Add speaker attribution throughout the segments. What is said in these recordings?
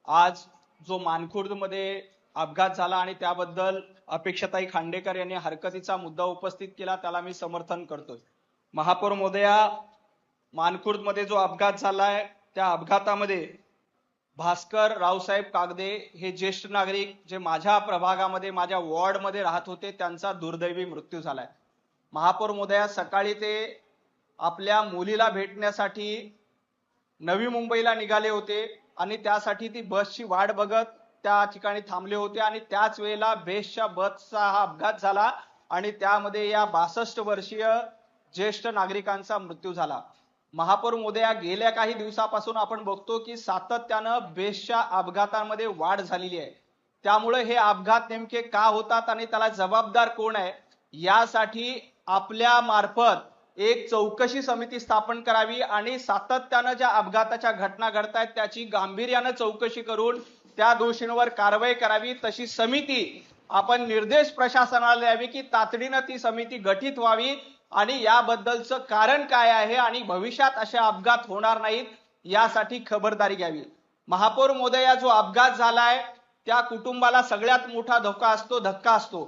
Speaker 1: आज जो मानखुर्दमध्ये अपघात झाला आणि त्याबद्दल अपेक्षाताई खांडेकर यांनी हरकतीचा मुद्दा उपस्थित केला, त्याला मी समर्थन करतोय। महापौर महोदया, मानखुर्दमध्ये जो अपघात झालाय त्या अपघातामध्ये भास्कर रावसाहेब कागदे हे ज्येष्ठ नागरिक जे माझ्या प्रभागामध्ये माझ्या वॉर्डमध्ये राहत होते त्यांचा दुर्दैवी मृत्यू झालाय। महापौर महोदया, सकाळी ते आपल्या मुलीला भेटण्यासाठी नवी मुंबईला निघाले होते आणि त्यासाठी ती बसची वाट बघत त्या ठिकाणी थांबले होते आणि त्याच वेळेला बेस्टच्या बसचा हा अपघात झाला आणि त्यामध्ये या 62 वर्षीय ज्येष्ठ नागरिकांचा मृत्यू झाला। महापौर महोदया, गेल्या काही दिवसापासून आपण बघतो की सातत्यानं बेस्टच्या अपघातांमध्ये वाढ झालेली आहे। त्यामुळे हे अपघात नेमके का होतात आणि त्याला जबाबदार कोण आहे यासाठी आपल्या मार्फत एक चौकशी समिती स्थापन करावी आणि सातत्यानं ज्या अपघाताच्या घटना घडतायत त्याची गांभीर्यानं चौकशी करून त्या दोषींवर कारवाई करावी। तशी समिती आपण निर्देश प्रशासनाला द्यावे की तातडीनं ती समिती गठीत व्हावी आणि याबद्दलचं कारण काय आहे आणि भविष्यात असे अपघात होणार नाहीत यासाठी खबरदारी घ्यावी। महापौर महोदया, जो अपघात झालाय त्या कुटुंबाला सगळ्यात मोठा धक्का असतो।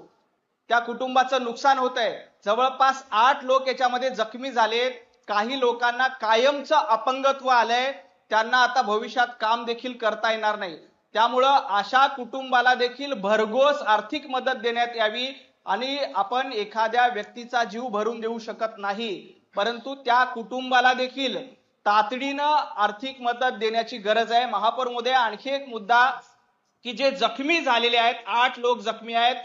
Speaker 1: त्या कुटुंबाचं नुकसान होतंय। जवळपास 8 लोक याच्यामध्ये जखमी झालेत। काही लोकांना कायमचं अपंगत्व आलंय, त्यांना आता भविष्यात काम देखील करता येणार नाही। त्यामुळं अशा कुटुंबाला देखील भरघोस आर्थिक मदत देण्यात यावी आणि आपण एखाद्या व्यक्तीचा जीव भरून देऊ शकत नाही, परंतु त्या कुटुंबाला देखील तातडीनं आर्थिक मदत देण्याची गरज आहे। महापौर महोदया, आणखी एक मुद्दा की जे जखमी झालेले आहेत, 8 लोक जखमी आहेत,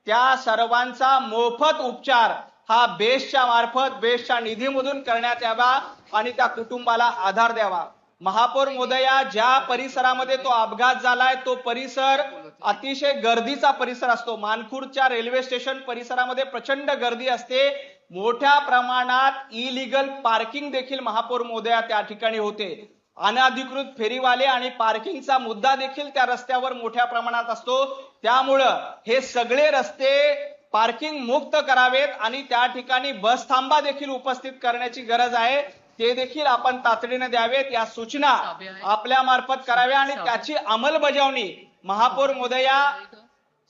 Speaker 1: त्या सर्वांचा मोफत उपचार हा बेस्टच्या मार्फत बेस्टच्या निधीमधून करण्यात यावा आणि त्या कुटुंबाला आधार द्यावा। महापौर महोदया, ज्या परिसरामध्ये तो अपघात झालाय तो परिसर अतिशय गर्दीचा परिसर असतो। मानखुर्दच्या रेल्वे स्टेशन परिसरामध्ये प्रचंड गर्दी असते। मोठ्या प्रमाणात इलिगल पार्किंग देखील महापौर महोदया त्या ठिकाणी होते। अनधिकृत फेरीवाले आणि पार्किंगचा मुद्दा देखील त्या रस्त्यावर मोठ्या प्रमाणात असतो। त्यामुळं हे सगळे रस्ते पार्किंग मुक्त करावेत आणि त्या ठिकाणी बस थांबा देखील उपस्थित करण्याची गरज आहे, ते देखील आपण तातडीने द्यावेत। या सूचना आपल्या मार्फत कराव्या आणि त्याची अंमलबजावणी महापौर महोदया,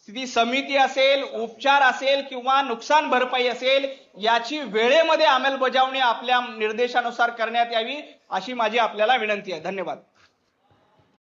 Speaker 1: ती समिती असेल, उपचार असेल किंवा नुकसान भरपाई असेल, याची वेळेमध्ये अंमलबजावणी आपल्या निर्देशानुसार करण्यात यावी अशी माझी आपल्याला विनंती आहे। धन्यवाद।